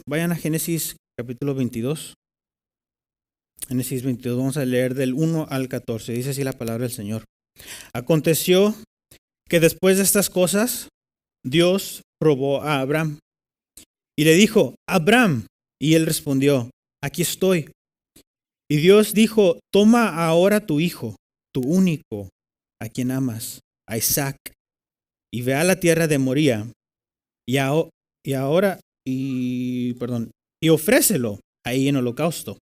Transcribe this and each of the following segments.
vayan a Génesis capítulo 22. Génesis 22, vamos a leer del 1 al 14. Dice así la palabra del Señor. Aconteció que después de estas cosas, Dios probó a Abraham y le dijo, Abraham, y él respondió, aquí estoy. Y Dios dijo, toma ahora tu hijo, tu único, a quien amas, a Isaac, y ve a la tierra de Moría, y ofrécelo ahí en holocausto,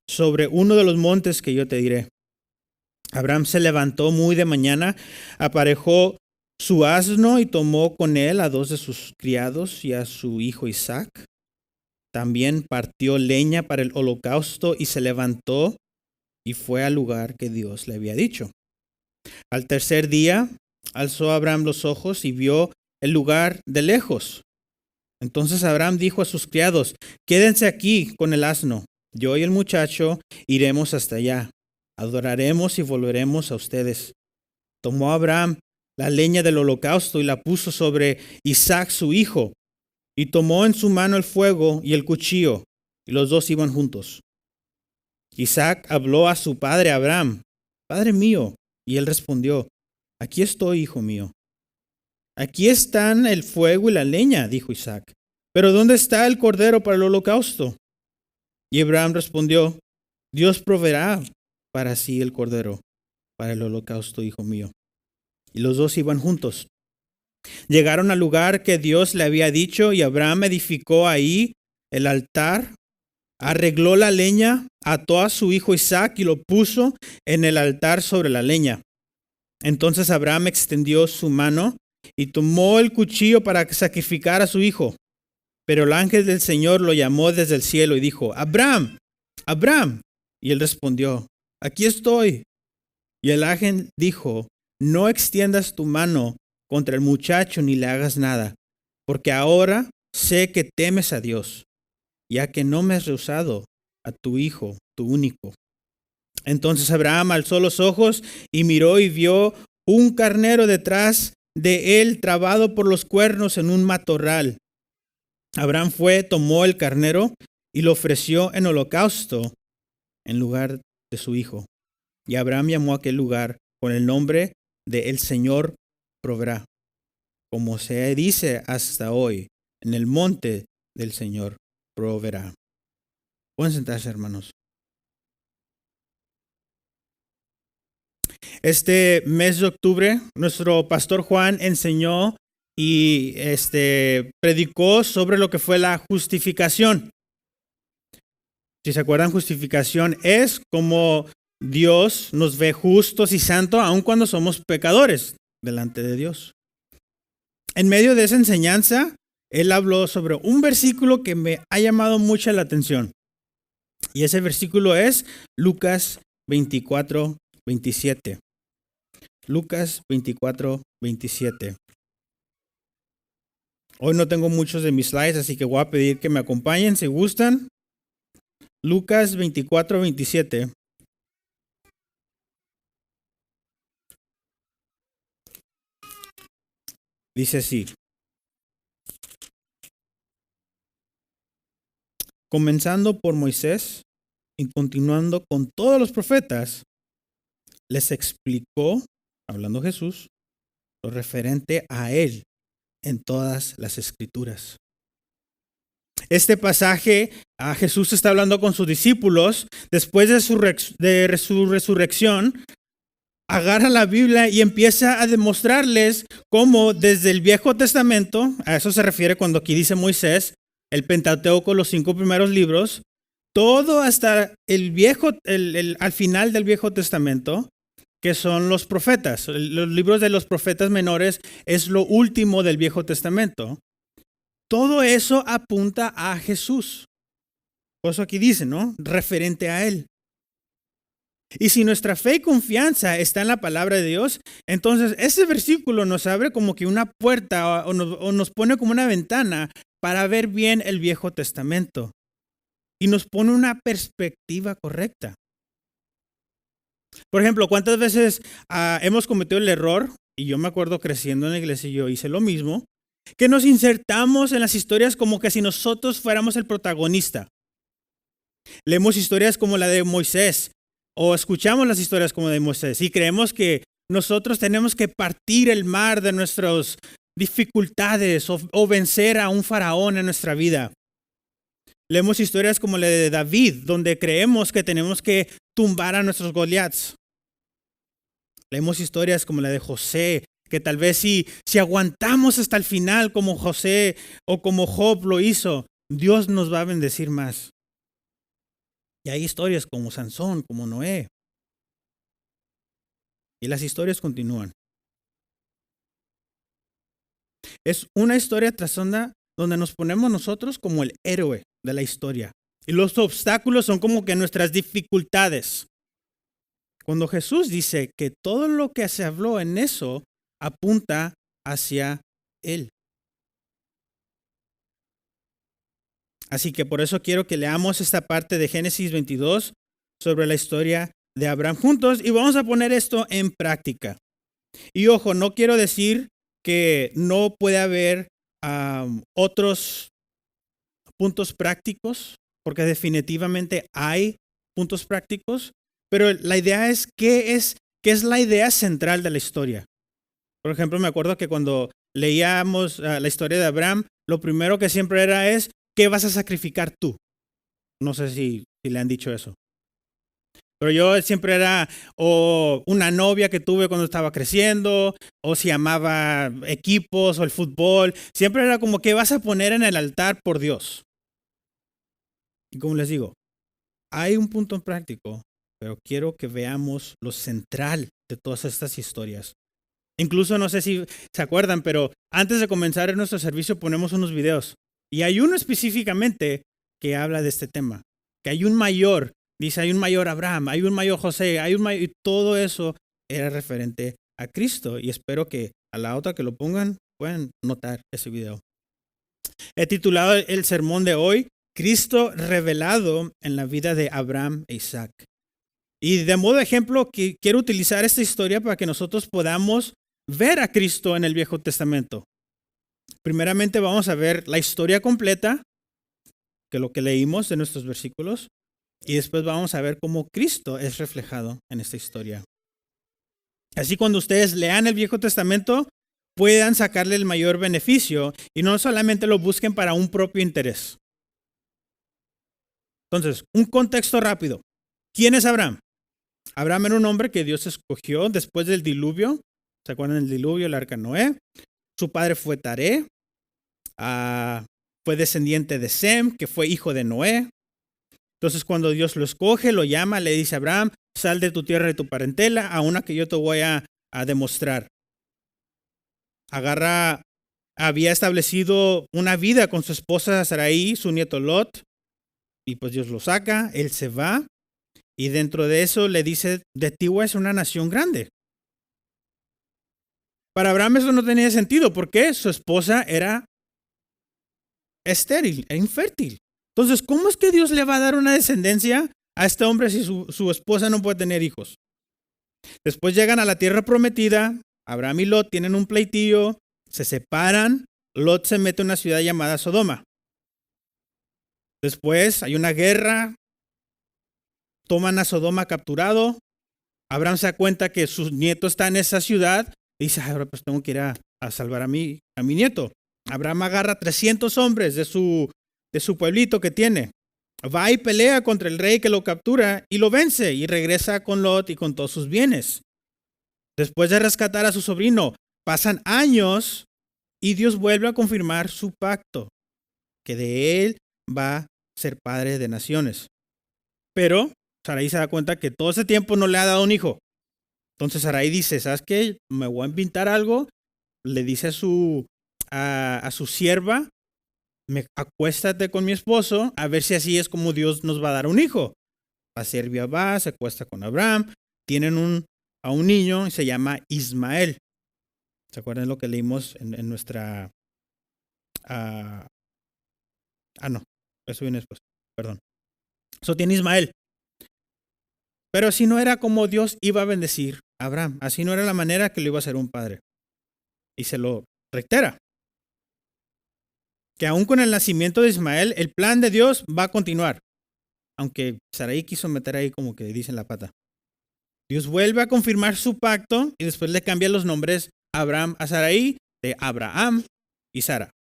sobre uno de los montes que yo te diré. Abraham se levantó muy de mañana, aparejó su asno y tomó con él a 2 de sus criados y a su hijo Isaac. También partió leña para el holocausto y se levantó y fue al lugar que Dios le había dicho. Al tercer día, alzó Abraham los ojos y vio el lugar de lejos. Entonces Abraham dijo a sus criados, quédense aquí con el asno. Yo y el muchacho iremos hasta allá. Adoraremos y volveremos a ustedes. Tomó Abraham la leña del holocausto y la puso sobre Isaac su hijo. Y tomó en su mano el fuego y el cuchillo, y los dos iban juntos. Isaac habló a su padre Abraham, Padre mío, y él respondió, aquí estoy, hijo mío. Aquí están el fuego y la leña, dijo Isaac, pero ¿dónde está el cordero para el holocausto? Y Abraham respondió, Dios proveerá para sí el cordero para el holocausto, hijo mío. Y los dos iban juntos. Llegaron al lugar que Dios le había dicho y Abraham edificó ahí el altar, arregló la leña, ató a su hijo Isaac y lo puso en el altar sobre la leña. Entonces Abraham extendió su mano y tomó el cuchillo para sacrificar a su hijo. Pero el ángel del Señor lo llamó desde el cielo y dijo, Abraham, Abraham. Y él respondió, aquí estoy. Y el ángel dijo, no extiendas tu mano contra el muchacho ni le hagas nada, porque ahora sé que temes a Dios, ya que no me has rehusado a tu hijo, tu único. Entonces Abraham alzó los ojos y miró y vio un carnero detrás de él trabado por los cuernos en un matorral. Abraham fue, tomó el carnero y lo ofreció en holocausto en lugar de su hijo. Y Abraham llamó a aquel lugar con el nombre de El Señor proveerá, como se dice hasta hoy, en el monte del Señor proveerá. Pueden sentarse, hermanos. Este mes de octubre, nuestro pastor Juan enseñó y predicó sobre lo que fue la justificación. Si se acuerdan, justificación es como Dios nos ve justos y santos aun cuando somos pecadores delante de Dios. En medio de esa enseñanza, él habló sobre un versículo que me ha llamado mucho la atención. Y ese versículo es Lucas 24, 27. Lucas 24, 27. Hoy no tengo muchos de mis slides, así que voy a pedir que me acompañen si gustan. Lucas 24, 27. Dice así. Comenzando por Moisés y continuando con todos los profetas, les explicó, hablando Jesús, lo referente a él en todas las escrituras. Este pasaje, Jesús está hablando con sus discípulos después de su resurrección. Agarra la Biblia y empieza a demostrarles cómo desde el Viejo Testamento, a eso se refiere cuando aquí dice Moisés, el Pentateuco, los 5 primeros libros, todo hasta al final del Viejo Testamento, que son los profetas. Los libros de los profetas menores es lo último del Viejo Testamento. Todo eso apunta a Jesús. Por eso aquí dice, ¿no? Referente a él. Y si nuestra fe y confianza está en la palabra de Dios, entonces ese versículo nos abre como que una puerta o nos pone como una ventana para ver bien el Viejo Testamento. Y nos pone una perspectiva correcta. Por ejemplo, ¿cuántas veces hemos cometido el error? Y yo me acuerdo creciendo en la iglesia y yo hice lo mismo. que nos insertamos en las historias como que si nosotros fuéramos el protagonista. Leemos historias como la de Moisés o escuchamos las historias como de Moisés y creemos que nosotros tenemos que partir el mar de nuestras dificultades o vencer a un faraón en nuestra vida. Leemos historias como la de David, donde creemos que tenemos que tumbar a nuestros Goliaths. Leemos historias como la de José, que tal vez si aguantamos hasta el final como José o como Job lo hizo, Dios nos va a bendecir más. Y hay historias como Sansón, como Noé. Y las historias continúan. Es una historia trasonda donde nos ponemos nosotros como el héroe de la historia. Y los obstáculos son como que nuestras dificultades. Cuando Jesús dice que todo lo que se habló en eso apunta hacia Él. Así que por eso quiero que leamos esta parte de Génesis 22 sobre la historia de Abraham juntos y vamos a poner esto en práctica. Y ojo, no quiero decir que no puede haber otros puntos prácticos, porque definitivamente hay puntos prácticos, pero la idea es qué es la idea central de la historia. Por ejemplo, me acuerdo que cuando leíamos la historia de Abraham, lo primero que siempre era es, ¿qué vas a sacrificar tú? No sé si le han dicho eso. Pero yo siempre era o una novia que tuve cuando estaba creciendo, o si amaba equipos o el fútbol. Siempre era como, ¿qué vas a poner en el altar por Dios? Y como les digo, hay un punto práctico, pero quiero que veamos lo central de todas estas historias. Incluso no sé si se acuerdan, pero antes de comenzar nuestro servicio ponemos unos videos. Y hay uno específicamente que habla de este tema. Que hay un mayor, dice, hay un mayor Abraham, hay un mayor José, hay un mayor, y todo eso era referente a Cristo. Y espero que a la otra que lo pongan puedan notar ese video. He titulado el sermón de hoy, Cristo revelado en la vida de Abraham e Isaac. Y de modo de ejemplo, quiero utilizar esta historia para que nosotros podamos ver a Cristo en el Viejo Testamento. Primeramente vamos a ver la historia completa, que es lo que leímos de nuestros versículos, y después vamos a ver cómo Cristo es reflejado en esta historia. Así cuando ustedes lean el Viejo Testamento, puedan sacarle el mayor beneficio y no solamente lo busquen para un propio interés. Entonces, un contexto rápido. ¿Quién es Abraham? Abraham era un hombre que Dios escogió después del diluvio. ¿Se acuerdan del diluvio, el arca Noé? Su padre fue Taré. Fue descendiente de Sem, que fue hijo de Noé. Entonces cuando Dios lo escoge, lo llama, le dice a Abraham, sal de tu tierra y de tu parentela a una que yo te voy a demostrar. Había establecido una vida con su esposa Sarai, su nieto Lot, y pues Dios lo saca, él se va, y dentro de eso le dice, de ti voy a ser una nación grande. Para Abraham eso no tenía sentido, porque su esposa era estéril, era infértil. Entonces, ¿cómo es que Dios le va a dar una descendencia a este hombre si su esposa no puede tener hijos? Después llegan a la tierra prometida, Abraham y Lot tienen un pleitillo, se separan, Lot se mete a una ciudad llamada Sodoma. Después hay una guerra, toman a Sodoma capturado, Abraham se da cuenta que su nieto está en esa ciudad y dice, ahora pues tengo que ir a salvar a mi nieto. Abraham agarra 300 hombres de su pueblito que tiene. Va y pelea contra el rey que lo captura y lo vence y regresa con Lot y con todos sus bienes. Después de rescatar a su sobrino, pasan años y Dios vuelve a confirmar su pacto, que de él va a ser padre de naciones. Pero Sarai se da cuenta que todo ese tiempo no le ha dado un hijo. Entonces Sarai dice, ¿sabes qué? Me voy a inventar algo. Le dice a su sierva, acuéstate con mi esposo, a ver si así es como Dios nos va a dar un hijo. La sierva va, se acuesta con Abraham, tienen a un niño y se llama Ismael. ¿Se acuerdan lo que leímos en nuestra... no, eso viene después, perdón. Eso tiene Ismael. Pero así no era como Dios iba a bendecir a Abraham. Así no era la manera que le iba a hacer un padre. Y se lo reitera. que aún con el nacimiento de Ismael, el plan de Dios va a continuar. Aunque Sarai quiso meter ahí como que dicen la pata. Dios vuelve a confirmar su pacto y después le cambia los nombres a Abraham a Sarai de Abraham y Sara.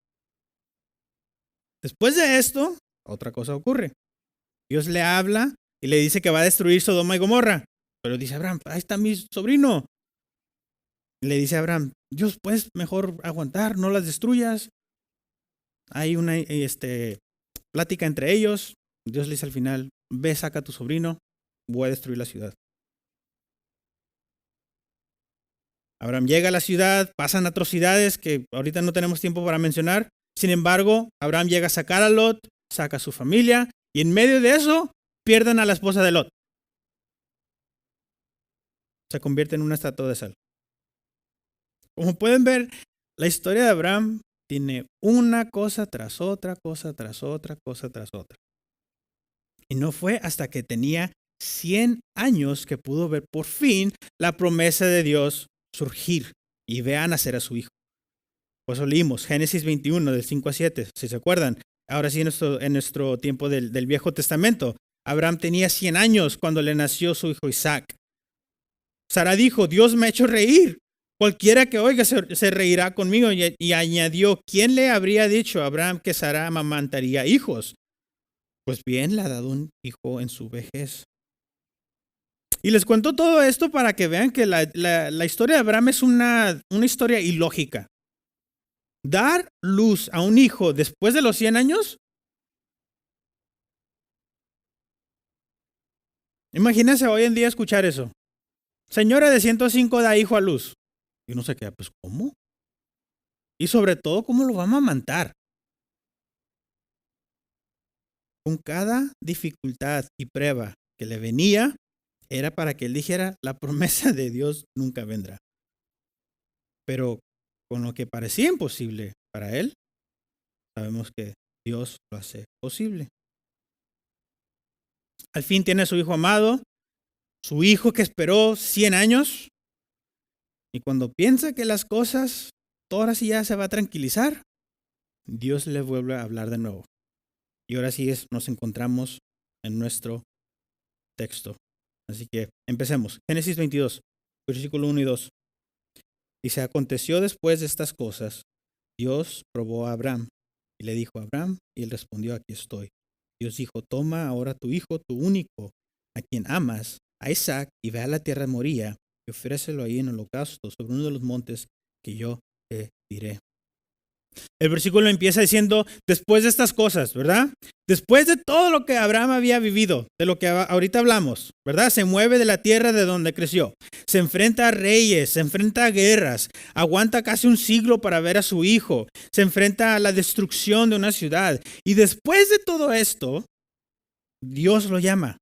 Después de esto, otra cosa ocurre. Dios le habla y le dice que va a destruir Sodoma y Gomorra. Pero dice Abraham, ahí está mi sobrino. Le dice a Abraham, Dios, puedes mejor aguantar, no las destruyas. Hay una plática entre ellos. Dios le dice al final, ve, saca a tu sobrino, voy a destruir la ciudad. Abraham llega a la ciudad, pasan atrocidades que ahorita no tenemos tiempo para mencionar. Sin embargo, Abraham llega a sacar a Lot, saca a su familia, y en medio de eso, pierden a la esposa de Lot. Se convierte en una estatua de sal. Como pueden ver, la historia de Abraham tiene una cosa tras otra, cosa tras otra, cosa tras otra. Y no fue hasta que tenía 100 años que pudo ver por fin la promesa de Dios surgir y ve a nacer a su hijo. Por eso leímos Génesis 21, del 5 a 7, si se acuerdan. Ahora sí, en nuestro tiempo del Viejo Testamento. Abraham tenía 100 años cuando le nació su hijo Isaac. Sara dijo, Dios me ha hecho reír. Cualquiera que oiga se reirá conmigo. Y añadió, ¿quién le habría dicho a Abraham que Sara amamantaría hijos? Pues bien, le ha dado un hijo en su vejez. Y les cuento todo esto para que vean que la historia de Abraham es una historia ilógica. Dar luz a un hijo después de los 100 años. Imagínense hoy en día escuchar eso. Señora de 105 da hijo a luz. Y uno se queda, pues, ¿cómo? Y sobre todo, ¿cómo lo va a amamantar? Con cada dificultad y prueba que le venía, era para que él dijera, la promesa de Dios nunca vendrá. Pero con lo que parecía imposible para él, sabemos que Dios lo hace posible. Al fin tiene a su hijo amado, su hijo que esperó 100 años, y cuando piensa que las cosas, ahora sí ya se va a tranquilizar, Dios le vuelve a hablar de nuevo. Y ahora sí nos encontramos en nuestro texto. Así que empecemos. Génesis 22, versículo 1 y 2. Dice, aconteció después de estas cosas, Dios probó a Abraham y le dijo a Abraham, y él respondió, aquí estoy. Dios dijo, toma ahora tu hijo, tu único, a quien amas, a Isaac, y ve a la tierra de Moría, y ofrécelo ahí en holocausto sobre uno de los montes que yo te diré. El versículo empieza diciendo, después de estas cosas, ¿verdad? Después de todo lo que Abraham había vivido, de lo que ahorita hablamos, ¿verdad? Se mueve de la tierra de donde creció, se enfrenta a reyes, se enfrenta a guerras, aguanta casi un siglo para ver a su hijo, se enfrenta a la destrucción de una ciudad. Y después de todo esto, Dios lo llama.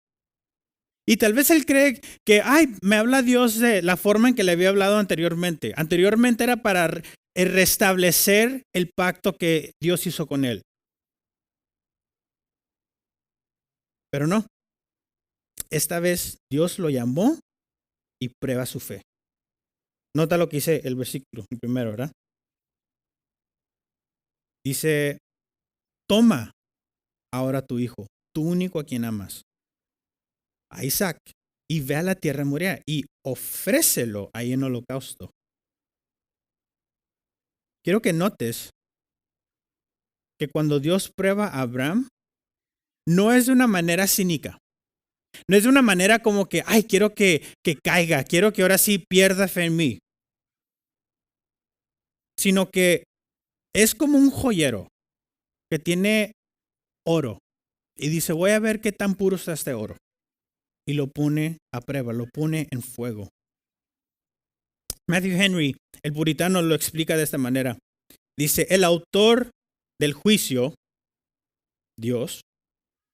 Y tal vez él cree que, me habla Dios de la forma en que le había hablado anteriormente. Anteriormente era para restablecer el pacto que Dios hizo con él. Pero no. Esta vez Dios lo llamó y prueba su fe. Nota lo que dice el versículo, el primero, ¿verdad? Dice, toma ahora tu hijo, tu único a quien amas, a Isaac, y ve a la tierra de Moría y ofrécelo ahí en holocausto. Quiero que notes que cuando Dios prueba a Abraham, no es de una manera cínica. No es de una manera como que, quiero que caiga, quiero que ahora sí pierda fe en mí. Sino que es como un joyero que tiene oro y dice, voy a ver qué tan puro está este oro. Y lo pone a prueba, lo pone en fuego. Matthew Henry, el puritano, lo explica de esta manera. Dice, el autor del juicio, Dios,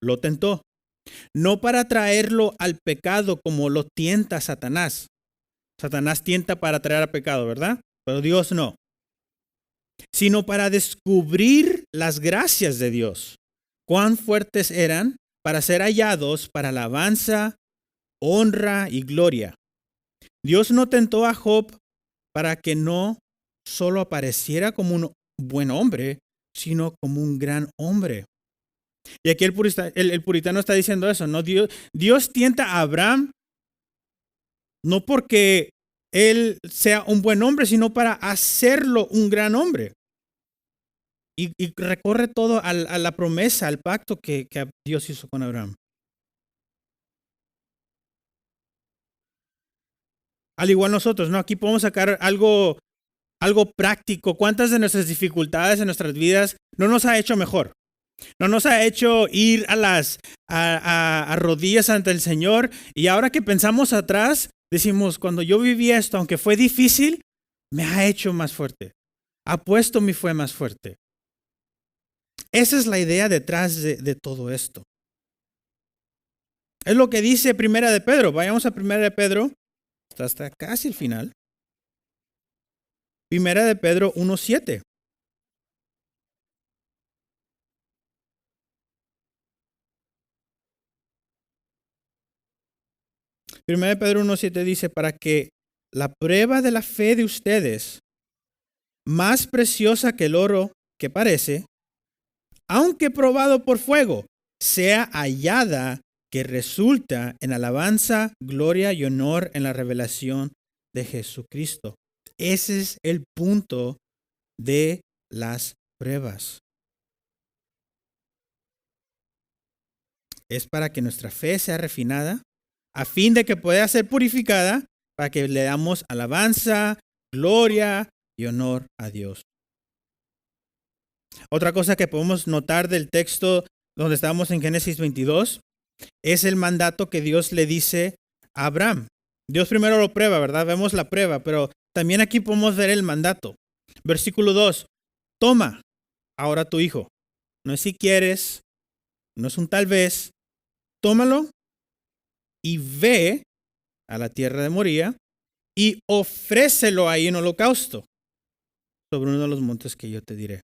lo tentó. No para traerlo al pecado como lo tienta Satanás. Satanás tienta para traer al pecado, ¿verdad? Pero Dios no. Sino para descubrir las gracias de Dios. Cuán fuertes eran para ser hallados para alabanza, honra y gloria. Dios no tentó a Job para que no solo apareciera como un buen hombre, sino como un gran hombre. Y aquí el puritano está diciendo eso, ¿no? Dios tienta a Abraham no porque él sea un buen hombre, sino para hacerlo un gran hombre. Y recorre todo a la promesa, al pacto que Dios hizo con Abraham. Al igual nosotros, ¿no? Aquí podemos sacar algo práctico. ¿Cuántas de nuestras dificultades en nuestras vidas no nos ha hecho mejor? No nos ha hecho ir a rodillas ante el Señor. Y ahora que pensamos atrás, decimos, cuando yo viví esto, aunque fue difícil, me ha hecho más fuerte. Ha puesto mi fe más fuerte. Esa es la idea detrás de todo esto. Es lo que dice Primera de Pedro. Vayamos a Primera de Pedro. Hasta casi el final. Primera de Pedro 1:7. Primera de Pedro 1:7 dice, para que la prueba de la fe de ustedes, más preciosa que el oro que parece, aunque probado por fuego, sea hallada que resulta en alabanza, gloria y honor en la revelación de Jesucristo. Ese es el punto de las pruebas. Es para que nuestra fe sea refinada, a fin de que pueda ser purificada, para que le damos alabanza, gloria y honor a Dios. Otra cosa que podemos notar del texto donde estamos en Génesis 22 es el mandato que Dios le dice a Abraham. Dios primero lo prueba, ¿verdad? Vemos la prueba, pero también aquí podemos ver el mandato. Versículo 2. Toma ahora tu hijo. No es si quieres, no es un tal vez. Tómalo y ve a la tierra de Moría y ofrécelo ahí en holocausto sobre uno de los montes que yo te diré.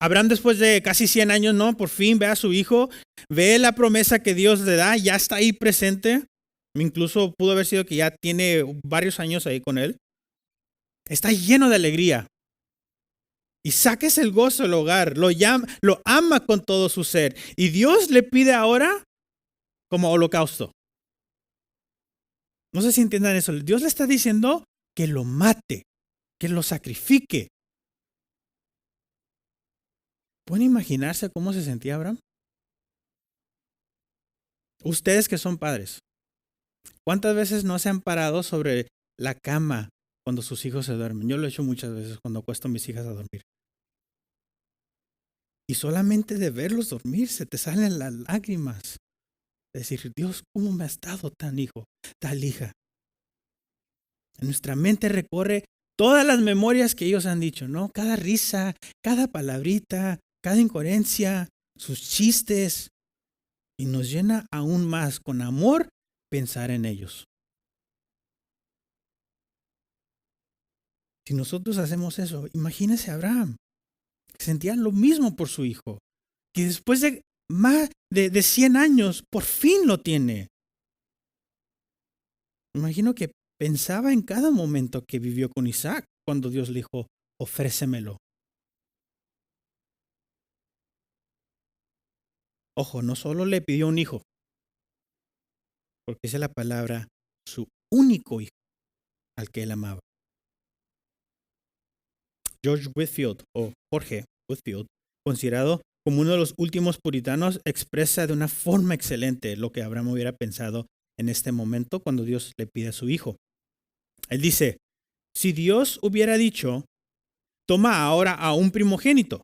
Abraham, después de casi 100 años, ¿no? Por fin ve a su hijo, ve la promesa que Dios le da, ya está ahí presente. Incluso pudo haber sido que ya tiene varios años ahí con él. Está lleno de alegría. Y saques el gozo del hogar, lo ama con todo su ser. Y Dios le pide ahora como holocausto. No sé si entiendan eso. Dios le está diciendo que lo mate, que lo sacrifique. ¿Pueden imaginarse cómo se sentía Abraham? Ustedes que son padres, ¿cuántas veces no se han parado sobre la cama cuando sus hijos se duermen? Yo lo he hecho muchas veces cuando acuesto a mis hijas a dormir. Y solamente de verlos dormir se te salen las lágrimas. Decir, Dios, ¿cómo me ha estado tan hijo, tal hija? En nuestra mente recorre todas las memorias que ellos han dicho, ¿no? Cada risa, cada palabrita, cada incoherencia, sus chistes. Y nos llena aún más con amor pensar en ellos. Si nosotros hacemos eso, imagínese a Abraham. Sentía lo mismo por su hijo. Que después de más de 100 años, por fin lo tiene. Imagino que pensaba en cada momento que vivió con Isaac cuando Dios le dijo, ofrécemelo. Ojo, no solo le pidió un hijo, porque esa es la palabra, su único hijo, al que él amaba. George Whitefield, o Jorge Whitefield, considerado como uno de los últimos puritanos, expresa de una forma excelente lo que Abraham hubiera pensado en este momento cuando Dios le pide a su hijo. Él dice, si Dios hubiera dicho, toma ahora a un primogénito,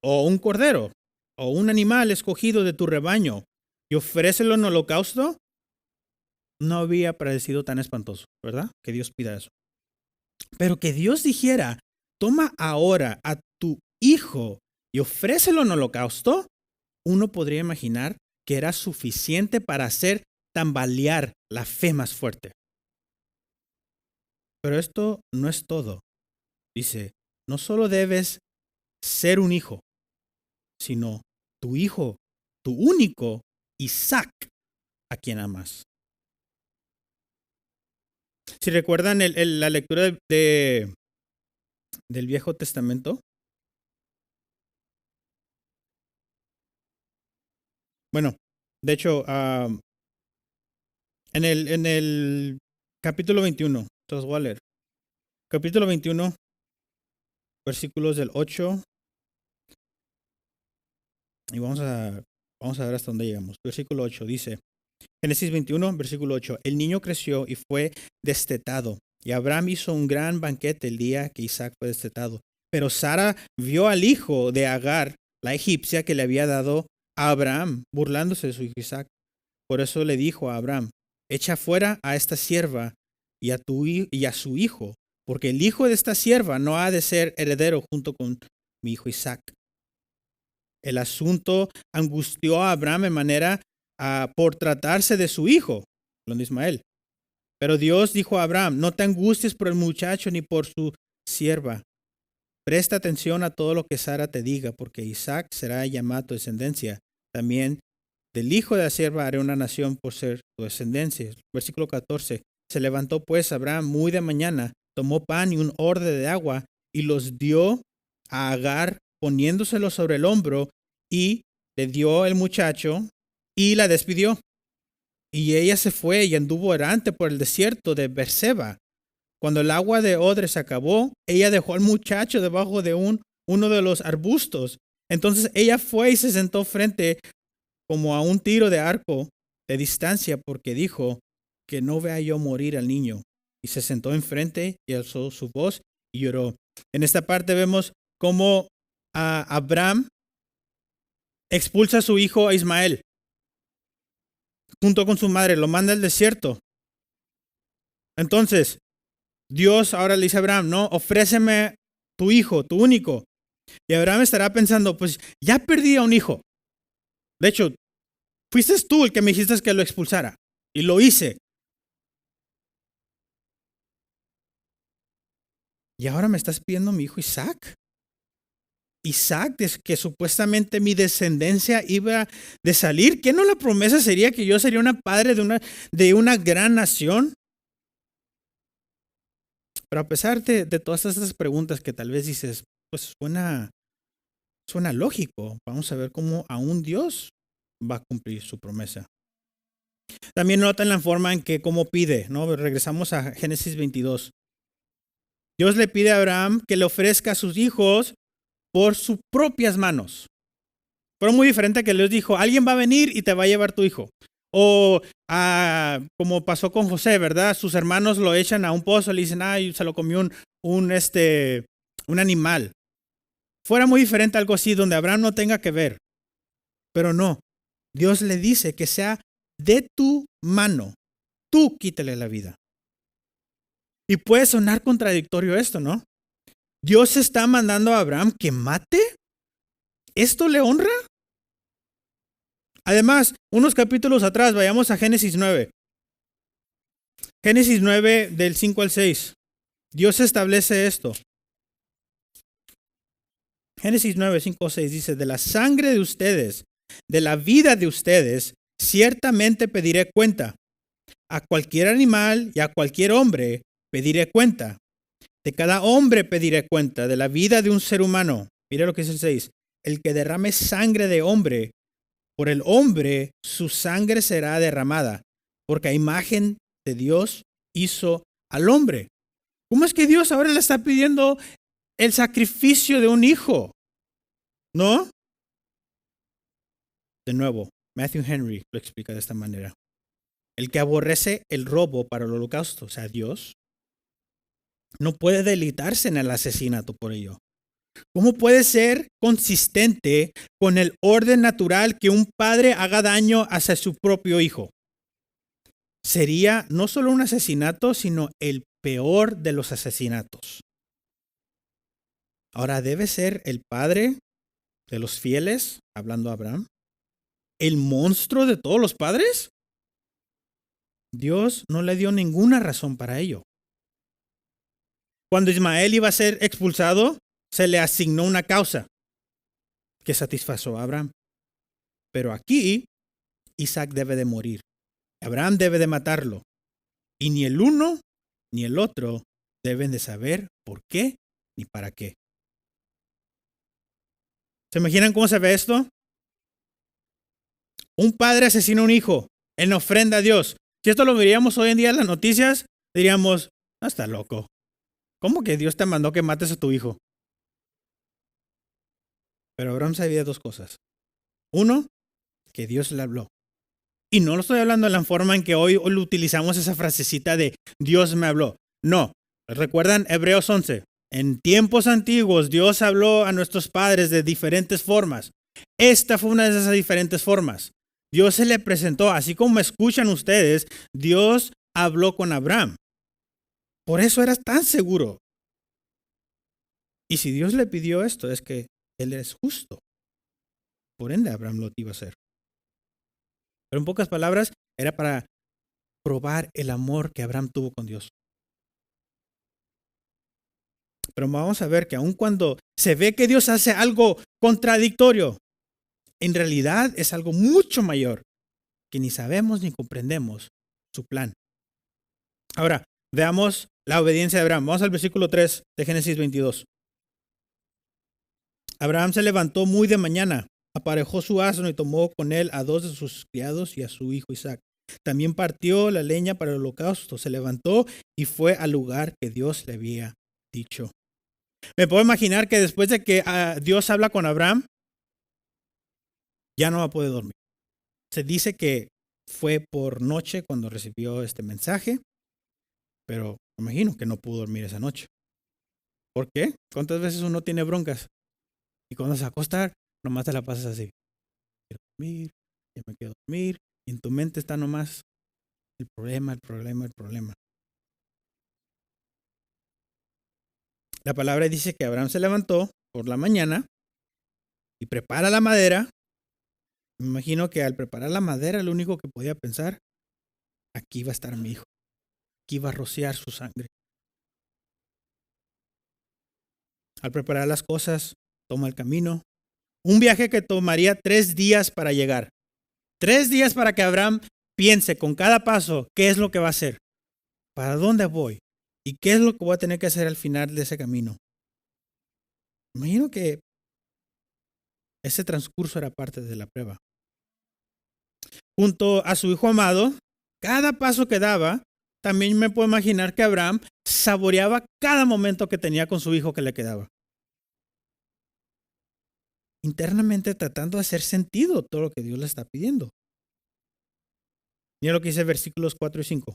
o un cordero, o un animal escogido de tu rebaño, y ofrécelo en holocausto, no había parecido tan espantoso, ¿verdad? Que Dios pida eso. Pero que Dios dijera, toma ahora a tu hijo y ofrécelo en holocausto, uno podría imaginar que era suficiente para hacer tambalear la fe más fuerte. Pero esto no es todo. Dice, no solo debes ser un hijo, sino tu hijo, tu único Isaac, a quien amas. Si recuerdan la lectura del Viejo Testamento, Bueno, de hecho, en el capítulo 21, entonces voy a leer. Capítulo 21, versículos del 8, y vamos a ver hasta dónde llegamos. Versículo 8 dice, Génesis 21, versículo 8, el niño creció y fue destetado, y Abraham hizo un gran banquete el día que Isaac fue destetado. Pero Sara vio al hijo de Agar, la egipcia, que le había dado a Abraham, burlándose de su hijo Isaac. Por eso le dijo a Abraham, echa fuera a esta sierva y a su hijo, porque el hijo de esta sierva no ha de ser heredero junto con mi hijo Isaac. El asunto angustió a Abraham en manera por tratarse de su hijo, hablando de Ismael. Pero Dios dijo a Abraham, no te angusties por el muchacho ni por su sierva. Presta atención a todo lo que Sara te diga, porque Isaac será llamado tu descendencia. También del hijo de la sierva haré una nación por ser tu descendencia. Versículo 14. Se levantó pues Abraham muy de mañana, tomó pan y un odre de agua y los dio a Agar poniéndoselo sobre el hombro y le dio el muchacho y la despidió. Y ella se fue y anduvo errante por el desierto de Beerseba. Cuando el agua de odre se acabó, ella dejó al muchacho debajo de uno de los arbustos. Entonces ella fue y se sentó frente como a un tiro de arco de distancia, porque dijo que no vea yo morir al niño. Y se sentó enfrente y alzó su voz y lloró. En esta parte vemos cómo Abraham expulsa a su hijo a Ismael junto con su madre, lo manda al desierto. Entonces, Dios ahora le dice a Abraham, no, ofréceme tu hijo, tu único. Y Abraham estará pensando, pues ya perdí a un hijo. De hecho, fuiste tú el que me dijiste que lo expulsara. Y lo hice. Y ahora me estás pidiendo mi hijo Isaac. Isaac, que supuestamente mi descendencia iba de salir. ¿Qué no la promesa sería que yo sería una padre de una gran nación? Pero a pesar de todas estas preguntas que tal vez dices, pues suena lógico. Vamos a ver cómo aún Dios va a cumplir su promesa. También notan la forma en que cómo pide, ¿no? Regresamos a Génesis 22. Dios le pide a Abraham que le ofrezca a sus hijos por sus propias manos. Pero muy diferente a que Dios dijo, alguien va a venir y te va a llevar tu hijo. O como pasó con José, ¿verdad? Sus hermanos lo echan a un pozo, le dicen, se lo comió un animal. Fuera muy diferente algo así, donde Abraham no tenga que ver. Pero no, Dios le dice que sea de tu mano. Tú quítale la vida. Y puede sonar contradictorio esto, ¿no? Dios está mandando a Abraham que mate. ¿Esto le honra? Además, unos capítulos atrás, vayamos a Génesis 9. Génesis 9 del 5 al 6. Dios establece esto. Génesis 9, 5, 6 dice, de la sangre de ustedes, de la vida de ustedes, ciertamente pediré cuenta. A cualquier animal y a cualquier hombre pediré cuenta. De cada hombre pediré cuenta, de la vida de un ser humano. Mira lo que dice el 6. El que derrame sangre de hombre, por el hombre su sangre será derramada, porque a imagen de Dios hizo al hombre. ¿Cómo es que Dios ahora le está pidiendo el sacrificio de un hijo? ¿No? De nuevo, Matthew Henry lo explica de esta manera. El que aborrece el robo para el holocausto, o sea, Dios, no puede deleitarse en el asesinato por ello. ¿Cómo puede ser consistente con el orden natural que un padre haga daño hacia su propio hijo? Sería no solo un asesinato, sino el peor de los asesinatos. Ahora, ¿debe ser el padre de los fieles, hablando a Abraham, el monstruo de todos los padres? Dios no le dio ninguna razón para ello. Cuando Ismael iba a ser expulsado, se le asignó una causa que satisfació a Abraham. Pero aquí, Isaac debe de morir. Abraham debe de matarlo. Y ni el uno ni el otro deben de saber por qué ni para qué. ¿Se imaginan cómo se ve esto? Un padre asesina a un hijo en ofrenda a Dios. Si esto lo veríamos hoy en día en las noticias, diríamos, no, está loco. ¿Cómo que Dios te mandó que mates a tu hijo? Pero Abraham sabía dos cosas. Uno, que Dios le habló. Y no lo estoy hablando de la forma en que hoy utilizamos esa frasecita de Dios me habló. No. ¿Recuerdan Hebreos 11? En tiempos antiguos Dios habló a nuestros padres de diferentes formas. Esta fue una de esas diferentes formas. Dios se le presentó, así como escuchan ustedes, Dios habló con Abraham. Por eso eras tan seguro. Y si Dios le pidió esto, es que Él es justo. Por ende, Abraham lo iba a hacer. Pero en pocas palabras, era para probar el amor que Abraham tuvo con Dios. Pero vamos a ver que aun cuando se ve que Dios hace algo contradictorio, en realidad es algo mucho mayor que ni sabemos ni comprendemos su plan. Ahora, veamos la obediencia de Abraham. Vamos al versículo 3 de Génesis 22. Abraham se levantó muy de mañana, aparejó su asno y tomó con él a 2 de sus criados y a su hijo Isaac. También partió la leña para el holocausto, se levantó y fue al lugar que Dios le había dicho. Me puedo imaginar que después de que Dios habla con Abraham, ya no va a poder dormir. Se dice que fue por noche cuando recibió este mensaje, pero me imagino que no pudo dormir esa noche. ¿Por qué? ¿Cuántas veces uno tiene broncas? Y cuando se va a acostar, nomás te la pasas así. Quiero dormir, ya me quiero dormir, y en tu mente está nomás el problema. La palabra dice que Abraham se levantó por la mañana y prepara la madera. Me imagino que al preparar la madera, lo único que podía pensar, aquí va a estar mi hijo, aquí va a rociar su sangre. Al preparar las cosas, toma el camino. Un viaje que tomaría 3 días para llegar. 3 días para que Abraham piense con cada paso qué es lo que va a hacer, para dónde voy y qué es lo que voy a tener que hacer al final de ese camino. Imagino que ese transcurso era parte de la prueba. Junto a su hijo amado, cada paso que daba, también me puedo imaginar que Abraham saboreaba cada momento que tenía con su hijo que le quedaba. Internamente tratando de hacer sentido todo lo que Dios le está pidiendo. Mira lo que dice versículos 4 y 5.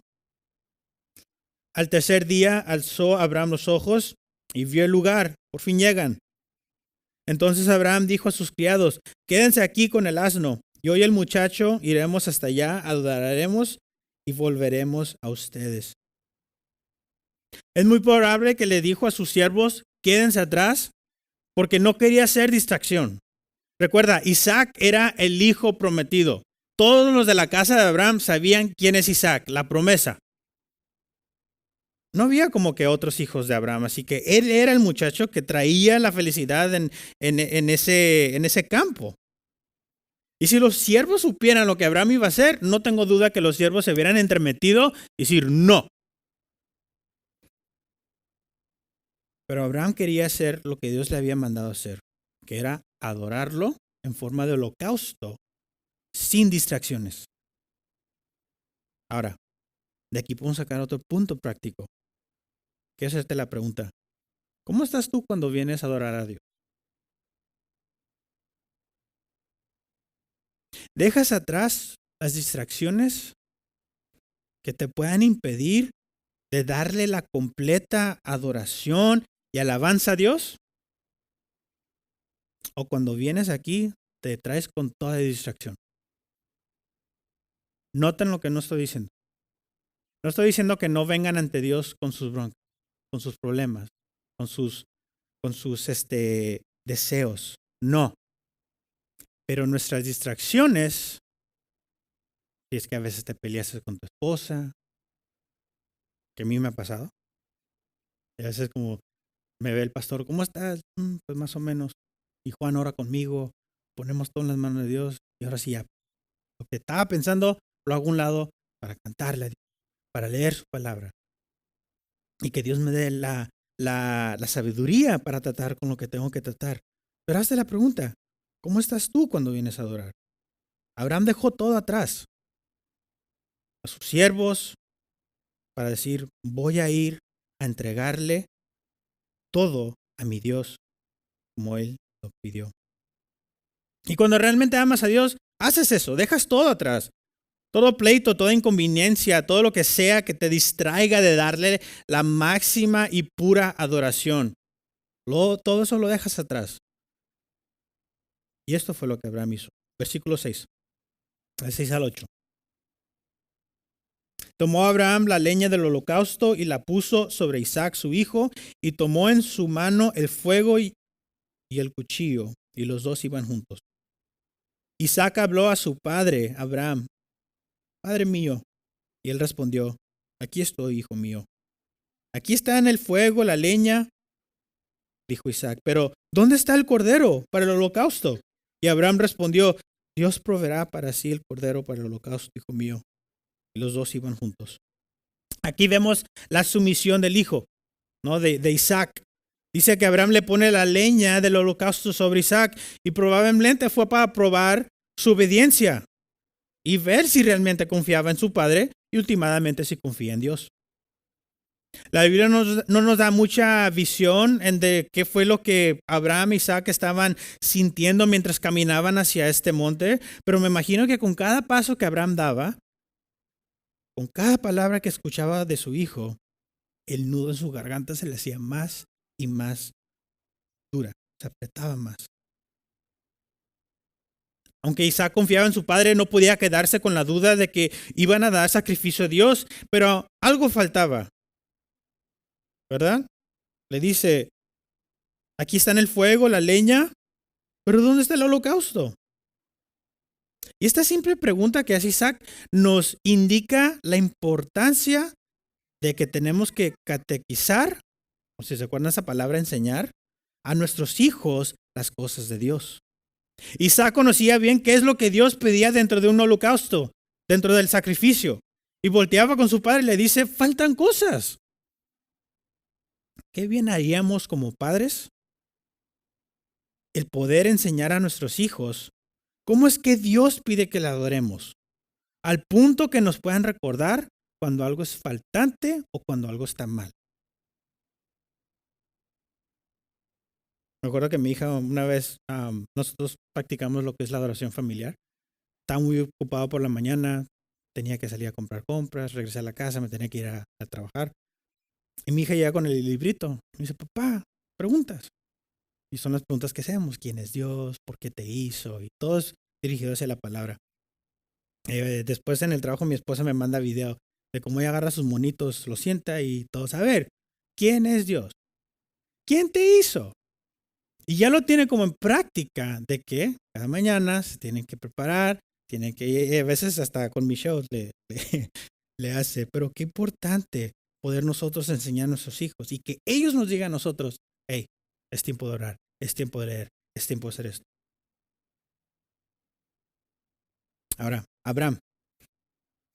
Al tercer día alzó Abraham los ojos y vio el lugar. Por fin llegan. Entonces Abraham dijo a sus criados, quédense aquí con el asno. Yo y el muchacho iremos hasta allá, adoraremos y volveremos a ustedes. Es muy probable que le dijo a sus siervos, quédense atrás, porque no quería ser distracción. Recuerda, Isaac era el hijo prometido. Todos los de la casa de Abraham sabían quién es Isaac, la promesa. No había como que otros hijos de Abraham, así que él era el muchacho que traía la felicidad en ese campo. Y si los siervos supieran lo que Abraham iba a hacer, no tengo duda que los siervos se hubieran entremetido y decir no. Pero Abraham quería hacer lo que Dios le había mandado hacer, que era adorarlo en forma de holocausto, sin distracciones. Ahora, de aquí podemos sacar otro punto práctico. Quiero hacerte la pregunta. ¿Cómo estás tú cuando vienes a adorar a Dios? ¿Dejas atrás las distracciones que te puedan impedir de darle la completa adoración y alabanza a Dios? ¿O cuando vienes aquí te traes con toda distracción? Noten lo que no estoy diciendo. No estoy diciendo que no vengan ante Dios con sus broncas, con sus problemas, con sus deseos. No. Pero nuestras distracciones, si es que a veces te peleas con tu esposa, que a mí me ha pasado. Y a veces como me ve el pastor, ¿cómo estás? Pues más o menos. Y Juan ora conmigo, ponemos todo en las manos de Dios y ahora sí ya. Lo que estaba pensando lo hago a un lado para cantarle a Dios, para leer su palabra. Y que Dios me dé la sabiduría para tratar con lo que tengo que tratar. Pero hazte la pregunta, ¿cómo estás tú cuando vienes a adorar? Abraham dejó todo atrás, a sus siervos, para decir, voy a ir a entregarle todo a mi Dios como Él lo pidió. Y cuando realmente amas a Dios, haces eso, dejas todo atrás. Todo pleito, toda inconveniencia, todo lo que sea que te distraiga de darle la máxima y pura adoración. Todo eso lo dejas atrás. Y esto fue lo que Abraham hizo. Versículo 6, del 6 al 8. Tomó Abraham la leña del holocausto y la puso sobre Isaac su hijo, y tomó en su mano el fuego y el cuchillo, y los dos iban juntos. Isaac habló a su padre, Abraham, Padre mío. Y él respondió, aquí estoy, hijo mío. Aquí está en el fuego la leña, dijo Isaac, pero ¿dónde está el cordero para el holocausto? Y Abraham respondió, Dios proveerá para sí el cordero para el holocausto, hijo mío. Y los dos iban juntos. Aquí vemos la sumisión del hijo, ¿no? de Isaac. Dice que Abraham le pone la leña del holocausto sobre Isaac y probablemente fue para probar su obediencia y ver si realmente confiaba en su padre y últimamente si confía en Dios. La Biblia no nos da mucha visión de qué fue lo que Abraham e Isaac estaban sintiendo mientras caminaban hacia este monte, pero me imagino que con cada paso que Abraham daba, con cada palabra que escuchaba de su hijo, el nudo en su garganta se le hacía más y más dura, se apretaba más. Aunque Isaac confiaba en su padre, no podía quedarse con la duda de que iban a dar sacrificio a Dios, pero algo faltaba, ¿verdad? Le dice, aquí está en el fuego, la leña, pero ¿dónde está el holocausto? Y esta simple pregunta que hace Isaac nos indica la importancia de que tenemos que catequizar, o si se acuerdan esa palabra, enseñar, a nuestros hijos las cosas de Dios. Isaac conocía bien qué es lo que Dios pedía dentro de un holocausto, dentro del sacrificio. Y volteaba con su padre y le dice, faltan cosas. ¿Qué bien haríamos como padres? El poder enseñar a nuestros hijos cómo es que Dios pide que le adoremos, al punto que nos puedan recordar cuando algo es faltante o cuando algo está mal. Me acuerdo que mi hija una vez, nosotros practicamos lo que es la adoración familiar. Estaba muy ocupado por la mañana, tenía que salir a comprar compras, regresé a la casa, me tenía que ir a trabajar. Y mi hija llega con el librito. Me dice, papá, preguntas. Y son las preguntas que hacemos. ¿Quién es Dios? ¿Por qué te hizo? Y todo es dirigido hacia la palabra. Después en el trabajo mi esposa me manda video de cómo ella agarra sus monitos, los sienta y todos, a ver, ¿quién es Dios? ¿Quién te hizo? Y ya lo tiene como en práctica de que cada mañana se tienen que preparar, tienen que, a veces hasta con mi show le hace, pero qué importante poder nosotros enseñar a nuestros hijos y que ellos nos digan a nosotros, hey, es tiempo de orar, es tiempo de leer, es tiempo de hacer esto. Ahora, Abraham,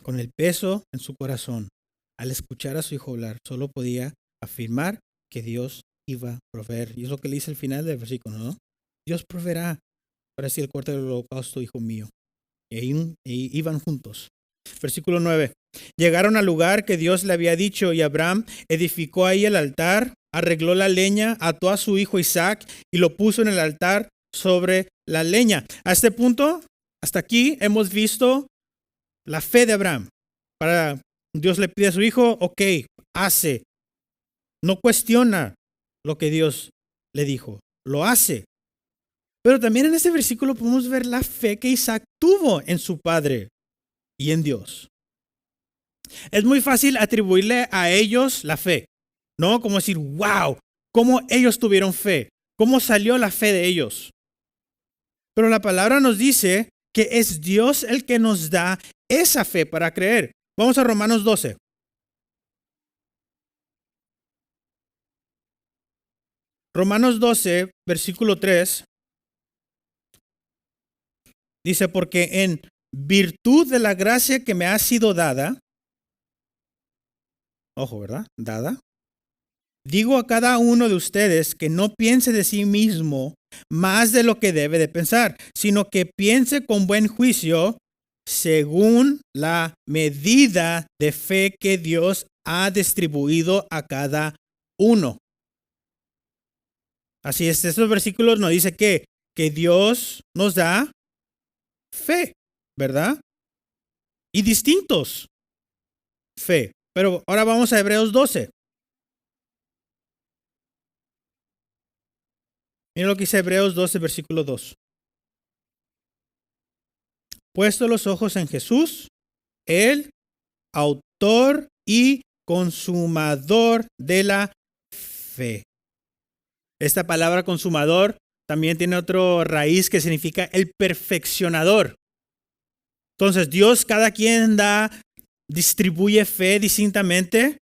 con el peso en su corazón, al escuchar a su hijo hablar, solo podía afirmar que Dios iba a proveer. Y es lo que le dice al final del versículo, ¿no? Dios proveerá para así el cordero del holocausto, hijo mío. Y iban juntos. Versículo 9. Llegaron al lugar que Dios le había dicho y Abraham edificó ahí el altar, arregló la leña, ató a su hijo Isaac y lo puso en el altar sobre la leña. A este punto, hasta aquí hemos visto la fe de Abraham. Para Dios le pide a su hijo, ok, hace. No cuestiona lo que Dios le dijo, lo hace. Pero también en este versículo podemos ver la fe que Isaac tuvo en su padre y en Dios. Es muy fácil atribuirle a ellos la fe, ¿no? Como decir, wow, cómo ellos tuvieron fe, cómo salió la fe de ellos. Pero la palabra nos dice que es Dios el que nos da esa fe para creer. Vamos a Romanos 12. Romanos 12, versículo 3, dice, porque en virtud de la gracia que me ha sido dada, ojo, ¿verdad? Dada. digo a cada uno de ustedes que no piense de sí mismo más de lo que debe de pensar, sino que piense con buen juicio según la medida de fe que Dios ha distribuido a cada uno. Así es, estos versículos nos dice que Dios nos da fe, ¿verdad? Y distintos fe. Pero ahora vamos a Hebreos 12. Mira lo que dice Hebreos 12, versículo 2. Puesto los ojos en Jesús, el autor y consumador de la fe. Esta palabra consumador también tiene otra raíz que significa el perfeccionador. Entonces Dios, cada quien distribuye fe distintamente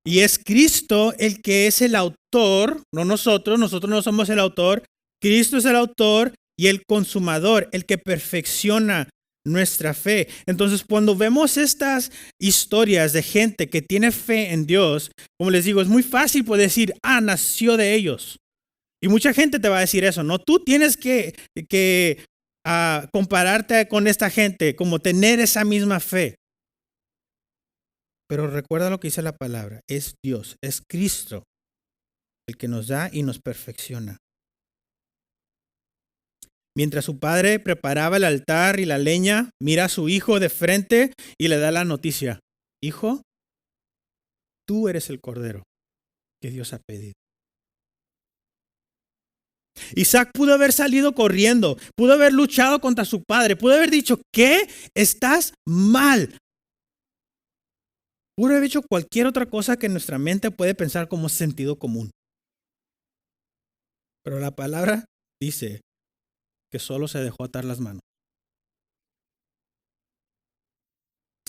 y es Cristo el que es el autor, no nosotros no somos el autor. Cristo es el autor y el consumador, el que perfecciona nuestra fe. Entonces, cuando vemos estas historias de gente que tiene fe en Dios, como les digo, es muy fácil poder decir, nació de ellos. Y mucha gente te va a decir eso, ¿no? Tú tienes que compararte con esta gente, como tener esa misma fe. Pero recuerda lo que dice la palabra, es Dios, es Cristo el que nos da y nos perfecciona. Mientras su padre preparaba el altar y la leña, mira a su hijo de frente y le da la noticia. Hijo, tú eres el cordero que Dios ha pedido. Isaac pudo haber salido corriendo, pudo haber luchado contra su padre, pudo haber dicho, ¿qué? Estás mal. Pudo haber hecho cualquier otra cosa que nuestra mente puede pensar como sentido común. Pero la palabra dice que solo se dejó atar las manos.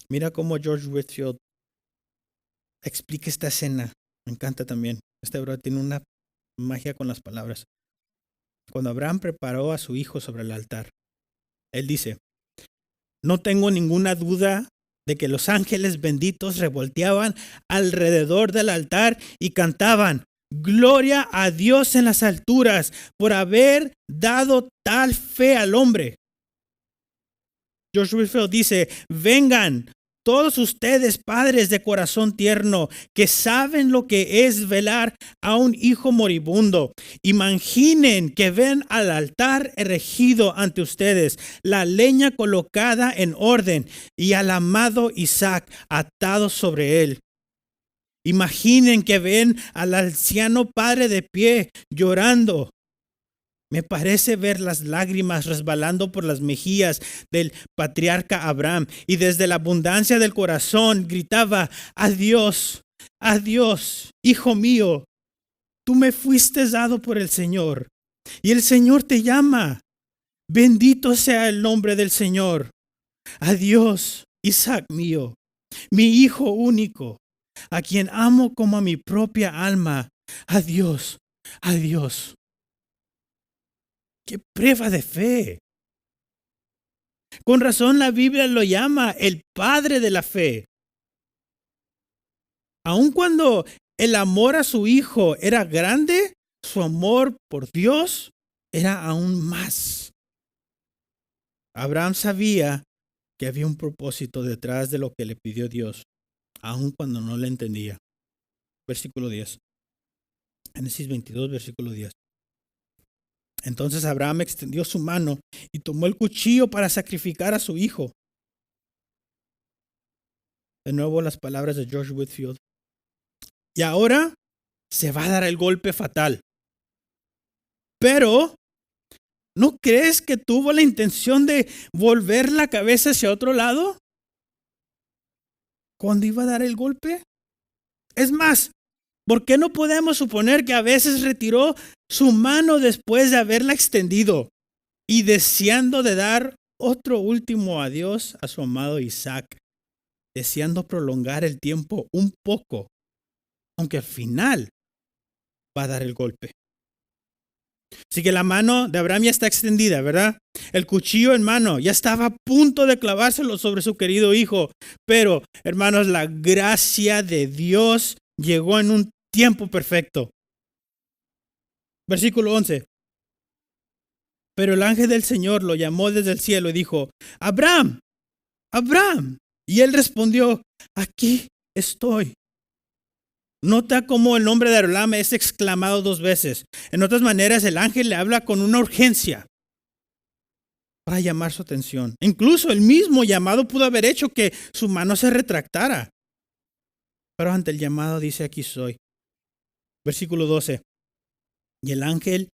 Mira cómo George Whitefield explica esta escena. Me encanta también. Este bro tiene una magia con las palabras. Cuando Abraham preparó a su hijo sobre el altar, él dice, no tengo ninguna duda de que los ángeles benditos revolteaban alrededor del altar y cantaban, gloria a Dios en las alturas por haber dado tal fe al hombre. George Whitefield dice, vengan todos ustedes padres de corazón tierno que saben lo que es velar a un hijo moribundo. Imaginen que ven al altar erigido ante ustedes, la leña colocada en orden y al amado Isaac atado sobre él. Imaginen que ven al anciano padre de pie llorando. Me parece ver las lágrimas resbalando por las mejillas del patriarca Abraham y desde la abundancia del corazón gritaba, adiós, adiós, hijo mío, tú me fuiste dado por el Señor y el Señor te llama. Bendito sea el nombre del Señor. Adiós, Isaac mío, mi hijo único, a quien amo como a mi propia alma. Adiós, adiós. ¡Qué prueba de fe! Con razón la Biblia lo llama el padre de la fe. Aun cuando el amor a su hijo era grande, su amor por Dios era aún más. Abraham sabía que había un propósito detrás de lo que le pidió Dios, aun cuando no le entendía. Versículo 10. Génesis 22, versículo 10. Entonces Abraham extendió su mano y tomó el cuchillo para sacrificar a su hijo. De nuevo las palabras de George Whitefield. Y ahora se va a dar el golpe fatal. Pero, ¿no crees que tuvo la intención de volver la cabeza hacia otro lado cuando iba a dar el golpe? Es más, ¿por qué no podemos suponer que a veces retiró su mano después de haberla extendido y deseando de dar otro último adiós a su amado Isaac, deseando prolongar el tiempo un poco, aunque al final va a dar el golpe? Así que la mano de Abraham ya está extendida, ¿verdad? El cuchillo en mano ya estaba a punto de clavárselo sobre su querido hijo. Pero, hermanos, la gracia de Dios llegó en un tiempo perfecto. Versículo 11. Pero el ángel del Señor lo llamó desde el cielo y dijo, Abraham, Abraham. Y él respondió, aquí estoy. Nota cómo el nombre de Abraham es exclamado 2 veces. En otras maneras, el ángel le habla con una urgencia para llamar su atención. Incluso el mismo llamado pudo haber hecho que su mano se retractara. Pero ante el llamado dice, aquí soy. Versículo 12. Y el ángel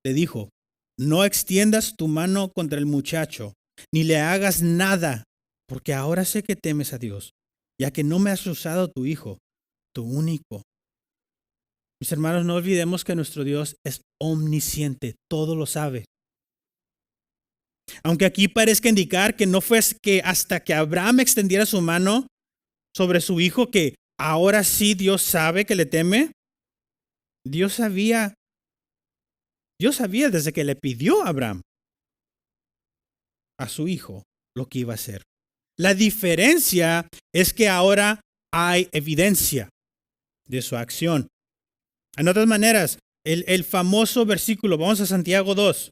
le dijo, no extiendas tu mano contra el muchacho, ni le hagas nada, porque ahora sé que temes a Dios, ya que no me has usado tu hijo, tu único. Mis hermanos, no olvidemos que nuestro Dios es omnisciente, todo lo sabe. Aunque aquí parezca indicar que no fue que hasta que Abraham extendiera su mano sobre su hijo, que ahora sí Dios sabe que le teme, Dios sabía desde que le pidió a Abraham a su hijo lo que iba a hacer. La diferencia es que ahora hay evidencia de su acción. En otras maneras, el famoso versículo, vamos a Santiago 2.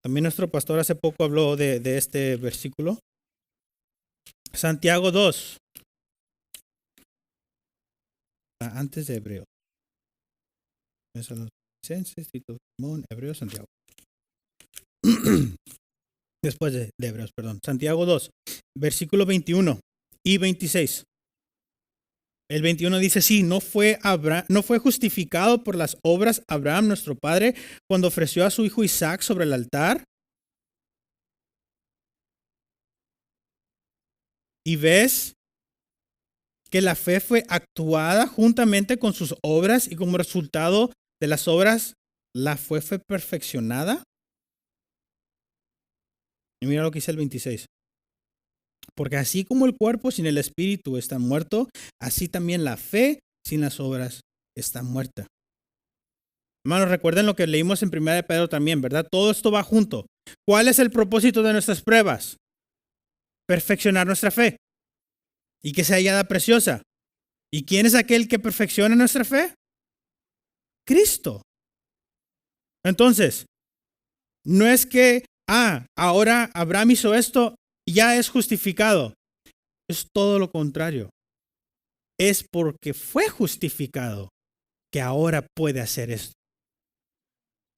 También nuestro pastor hace poco habló de este versículo. Santiago 2. Antes de Hebreo. Hebreo, Santiago. Después de Hebreos, perdón. Santiago 2, versículo 21 y 26. El 21 dice, sí, no fue justificado por las obras Abraham, nuestro padre, cuando ofreció a su hijo Isaac sobre el altar. Y ves que la fe fue actuada juntamente con sus obras y como resultado de las obras, la fe fue perfeccionada. Y mira lo que dice el 26. Porque así como el cuerpo sin el espíritu está muerto, así también la fe sin las obras está muerta. Hermanos, recuerden lo que leímos en 1 Pedro también, ¿verdad? Todo esto va junto. ¿Cuál es el propósito de nuestras pruebas? Perfeccionar nuestra fe y que sea hallada preciosa. ¿Y quién es aquel que perfecciona nuestra fe? Cristo. Entonces, no es que, ahora Abraham hizo esto, ya es justificado. Es todo lo contrario. Es porque fue justificado que ahora puede hacer esto.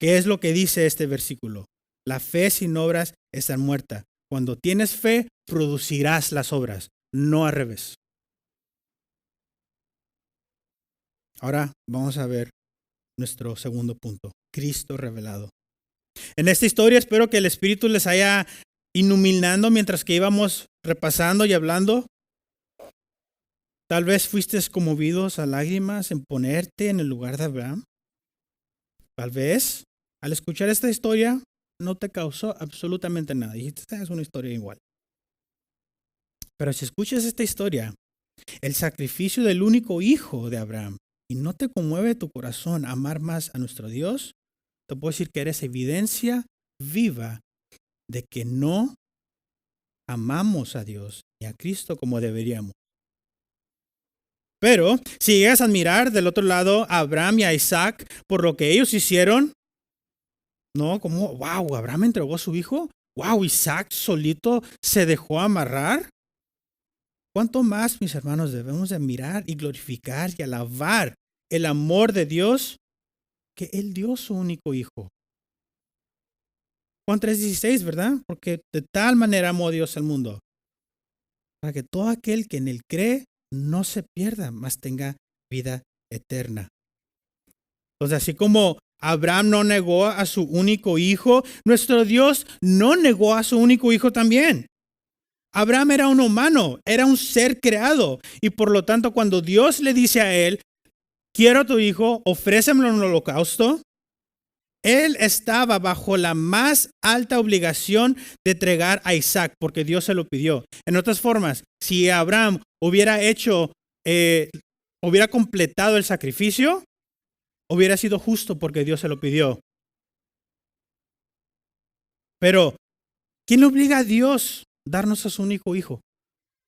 ¿Qué es lo que dice este versículo? La fe sin obras está muerta. Cuando tienes fe, producirás las obras, no al revés. Ahora vamos a ver nuestro segundo punto, Cristo revelado. En esta historia espero que el Espíritu les haya iluminando mientras que íbamos repasando y hablando. Tal vez fuiste conmovidos a lágrimas en ponerte en el lugar de Abraham. Tal vez al escuchar esta historia no te causó absolutamente nada. Dijiste, esta es una historia igual. Pero si escuchas esta historia, el sacrificio del único hijo de Abraham, y no te conmueve tu corazón amar más a nuestro Dios, te puedo decir que eres evidencia viva de que no amamos a Dios y a Cristo como deberíamos. Pero si llegas a admirar del otro lado a Abraham y a Isaac por lo que ellos hicieron, no, como, wow, Abraham entregó a su hijo, wow, Isaac solito se dejó amarrar. ¿Cuánto más, mis hermanos, debemos de admirar y glorificar y alabar el amor de Dios que Él dio su único hijo? Juan 3:16, ¿verdad? Porque de tal manera amó Dios al mundo, para que todo aquel que en Él cree no se pierda, mas tenga vida eterna. Entonces, así como Abraham no negó a su único hijo, nuestro Dios no negó a su único hijo también. Abraham era un humano, era un ser creado, y por lo tanto cuando Dios le dice a él, quiero a tu hijo, ofrécemelo en un holocausto, él estaba bajo la más alta obligación de entregar a Isaac, porque Dios se lo pidió. En otras formas, si Abraham hubiera completado el sacrificio, hubiera sido justo porque Dios se lo pidió. Pero, ¿quién le obliga a Dios a darnos a su único hijo?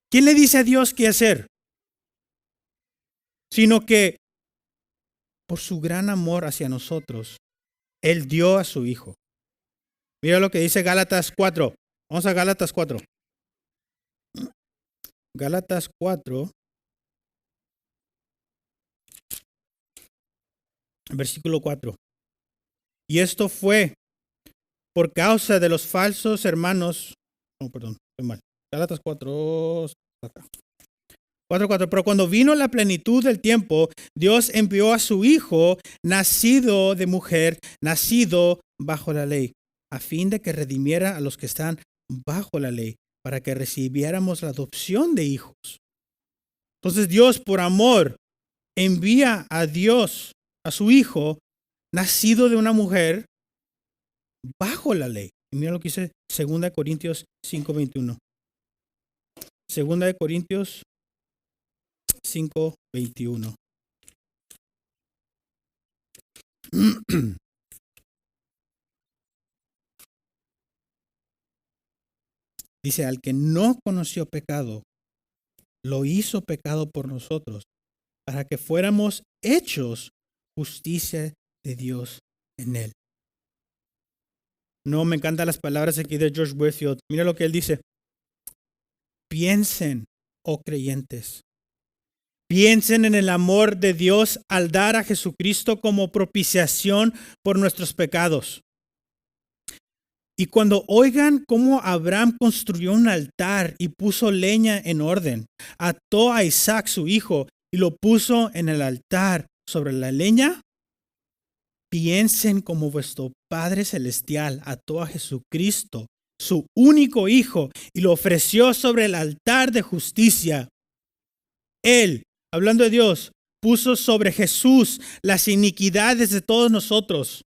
¿Quién le dice a Dios qué hacer? sino que por su gran amor hacia nosotros, Él dio a su Hijo. Mira lo que dice Gálatas 4. Vamos a Gálatas 4. Gálatas 4, versículo 4. Y esto fue por causa de los falsos hermanos. No, perdón, estoy mal. Gálatas 4. Acá. 4:4. Pero cuando vino la plenitud del tiempo, Dios envió a su Hijo, nacido de mujer, nacido bajo la ley, a fin de que redimiera a los que están bajo la ley, para que recibiéramos la adopción de hijos. Entonces Dios, por amor, envía a Dios, a su Hijo, nacido de una mujer, bajo la ley. Y mira lo que dice 2 Corintios 5:21. 2 Corintios 5:21. Dice, al que no conoció pecado, lo hizo pecado por nosotros, para que fuéramos hechos justicia de Dios en él. No, me encantan las palabras aquí de George Whitefield. Mira lo que él dice. Piensen, oh creyentes. Piensen en el amor de Dios al dar a Jesucristo como propiciación por nuestros pecados. Y cuando oigan cómo Abraham construyó un altar y puso leña en orden, ató a Isaac su hijo y lo puso en el altar sobre la leña, piensen como vuestro Padre Celestial ató a Jesucristo, su único hijo, y lo ofreció sobre el altar de justicia. Él, hablando de Dios, puso sobre Jesús las iniquidades de todos nosotros.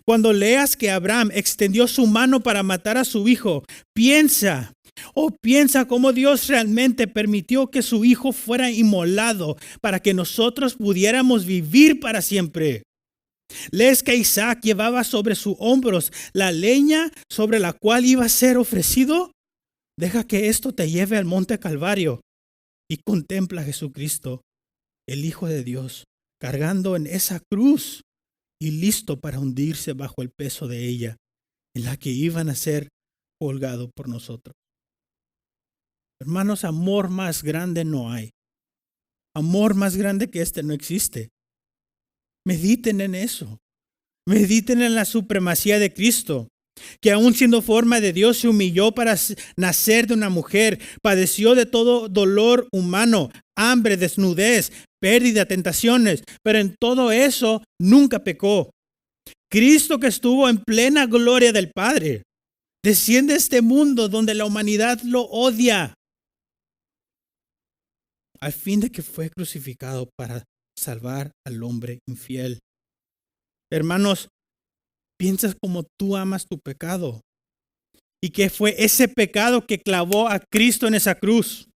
Cuando leas que Abraham extendió su mano para matar a su hijo, piensa cómo Dios realmente permitió que su hijo fuera inmolado para que nosotros pudiéramos vivir para siempre. Lees que Isaac llevaba sobre sus hombros la leña sobre la cual iba a ser ofrecido. Deja que esto te lleve al monte Calvario y contempla a Jesucristo, el Hijo de Dios, cargando en esa cruz y listo para hundirse bajo el peso de ella, en la que iban a ser colgados por nosotros. Hermanos, amor más grande no hay. Amor más grande que este no existe. Mediten en eso. Mediten en la supremacía de Cristo, que aun siendo forma de Dios se humilló para nacer de una mujer, padeció de todo dolor humano, hambre, desnudez, pérdida, tentaciones, pero en todo eso nunca pecó. Cristo, que estuvo en plena gloria del Padre, desciende a este mundo donde la humanidad lo odia, al fin de que fue crucificado para salvar al hombre infiel. Hermanos, piensas como tú amas tu pecado y que fue ese pecado que clavó a Cristo en esa cruz.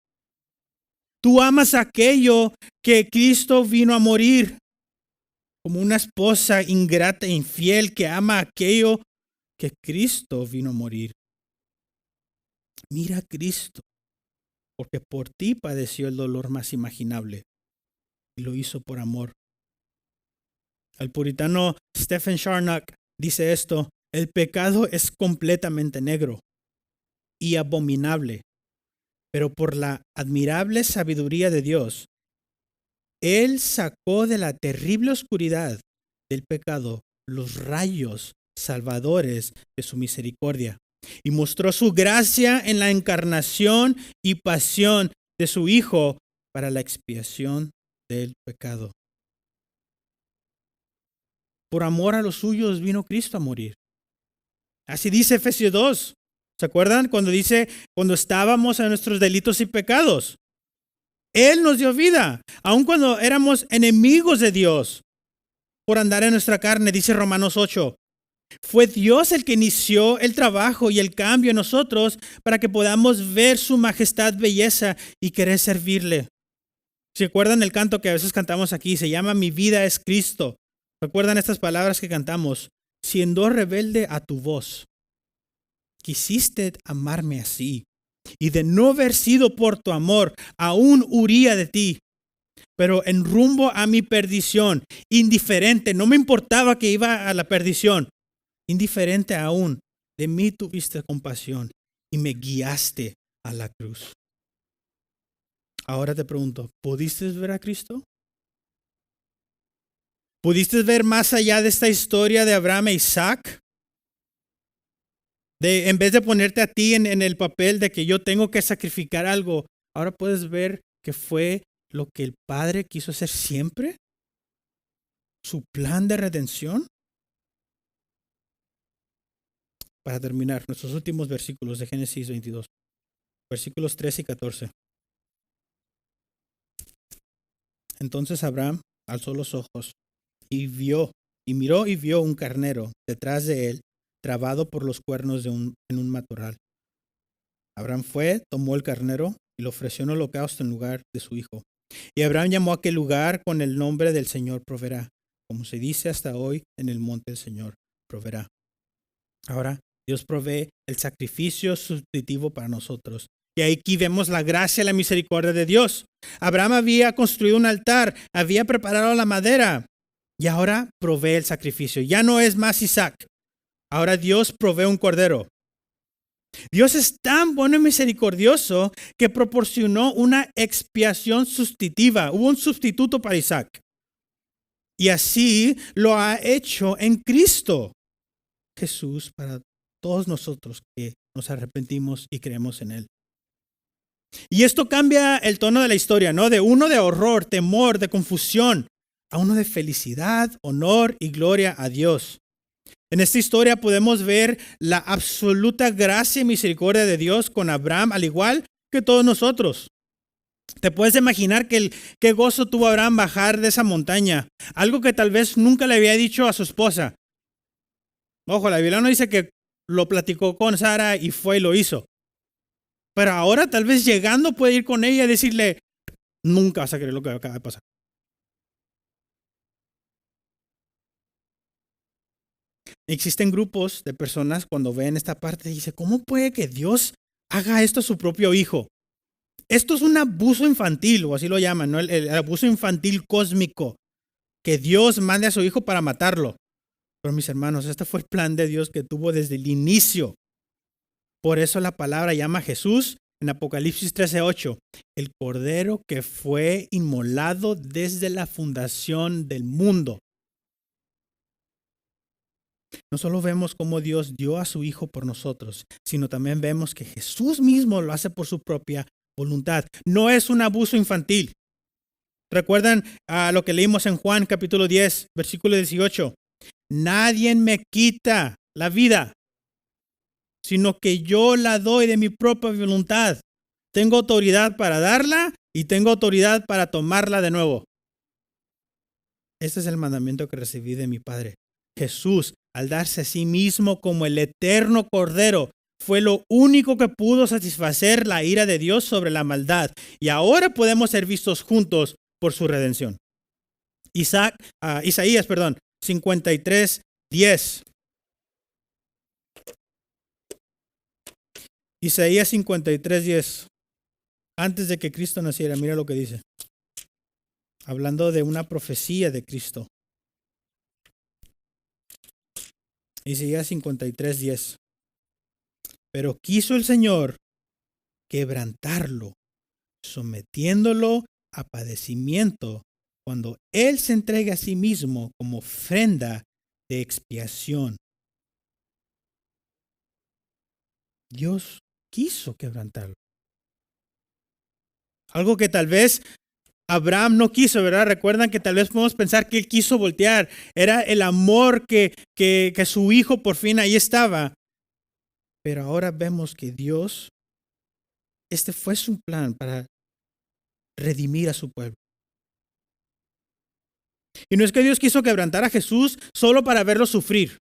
Tú amas aquello que Cristo vino a morir, como una esposa ingrata e infiel que ama aquello que Cristo vino a morir. Mira a Cristo, porque por ti padeció el dolor más imaginable y lo hizo por amor. El puritano Stephen Charnock dice esto: el pecado es completamente negro y abominable, pero por la admirable sabiduría de Dios, Él sacó de la terrible oscuridad del pecado los rayos salvadores de su misericordia y mostró su gracia en la encarnación y pasión de su Hijo para la expiación del pecado. Por amor a los suyos vino Cristo a morir. Así dice Efesios 2. ¿Se acuerdan cuando dice, cuando estábamos en nuestros delitos y pecados? Él nos dio vida, aun cuando éramos enemigos de Dios por andar en nuestra carne, dice Romanos 8. Fue Dios el que inició el trabajo y el cambio en nosotros para que podamos ver su majestad, belleza y querer servirle. ¿Se acuerdan el canto que a veces cantamos aquí? Se llama Mi vida es Cristo. ¿Recuerdan estas palabras que cantamos? Siendo rebelde a tu voz, quisiste amarme así, y de no haber sido por tu amor, aún huiría de ti. pero en rumbo a mi perdición, indiferente, no me importaba que iba a la perdición, indiferente aún, de mí tuviste compasión y me guiaste a la cruz. Ahora te pregunto, ¿pudiste ver a Cristo? ¿Pudiste ver más allá de esta historia de Abraham e Isaac? En vez de ponerte a ti en el papel de que yo tengo que sacrificar algo, ahora puedes ver que fue lo que el Padre quiso hacer siempre. Su plan de redención. Para terminar, nuestros últimos versículos de Génesis 22, versículos 13 y 14. Entonces Abraham alzó los ojos y miró y vio un carnero detrás de él, trabado por los cuernos en un matorral. Abraham fue, tomó el carnero y lo ofreció en holocausto en lugar de su hijo. Y Abraham llamó a aquel lugar con el nombre del Señor proveerá, como se dice hasta hoy, en el monte del Señor proveerá. Ahora, Dios provee el sacrificio sustitutivo para nosotros. Y aquí vemos la gracia y la misericordia de Dios. Abraham había construido un altar, había preparado la madera y ahora provee el sacrificio. Ya no es más Isaac. Ahora Dios provee un cordero. Dios es tan bueno y misericordioso que proporcionó una expiación sustitutiva. Hubo un sustituto para Isaac. Y así lo ha hecho en Cristo Jesús para todos nosotros que nos arrepentimos y creemos en Él. Y esto cambia el tono de la historia, ¿no? De uno de horror, temor, de confusión, a uno de felicidad, honor y gloria a Dios. En esta historia podemos ver la absoluta gracia y misericordia de Dios con Abraham, al igual que todos nosotros. Te puedes imaginar qué gozo tuvo Abraham bajar de esa montaña, algo que tal vez nunca le había dicho a su esposa. Ojo, la Biblia no dice que lo platicó con Sara y fue y lo hizo. Pero ahora tal vez llegando puede ir con ella y decirle, nunca vas a creer lo que acaba de pasar. Existen grupos de personas cuando ven esta parte y dicen, ¿cómo puede que Dios haga esto a su propio hijo? Esto es un abuso infantil, o así lo llaman, ¿no? El abuso infantil cósmico, que Dios mande a su hijo para matarlo. Pero mis hermanos, este fue el plan de Dios que tuvo desde el inicio. Por eso la palabra llama a Jesús en Apocalipsis 13:8, el cordero que fue inmolado desde la fundación del mundo. No solo vemos cómo Dios dio a su Hijo por nosotros, sino también vemos que Jesús mismo lo hace por su propia voluntad. No es un abuso infantil. ¿Recuerdan lo que leímos en Juan capítulo 10, versículo 18? Nadie me quita la vida, sino que yo la doy de mi propia voluntad. Tengo autoridad para darla y tengo autoridad para tomarla de nuevo. Este es el mandamiento que recibí de mi Padre. Jesús, al darse a sí mismo como el eterno Cordero, fue lo único que pudo satisfacer la ira de Dios sobre la maldad. Y ahora podemos ser vistos juntos por su redención. Isaías 53:10. Isaías 53:10. Antes de que Cristo naciera, mira lo que dice. Hablando de una profecía de Cristo. Isaías 53:10. Pero quiso el Señor quebrantarlo, sometiéndolo a padecimiento, cuando Él se entrega a sí mismo como ofrenda de expiación. Dios quiso quebrantarlo. Algo que tal vez Abraham no quiso, ¿verdad? Recuerdan que tal vez podemos pensar que él quiso voltear. Era el amor que su hijo por fin ahí estaba. Pero ahora vemos que Dios, este fue su plan para redimir a su pueblo. Y no es que Dios quiso quebrantar a Jesús solo para verlo sufrir,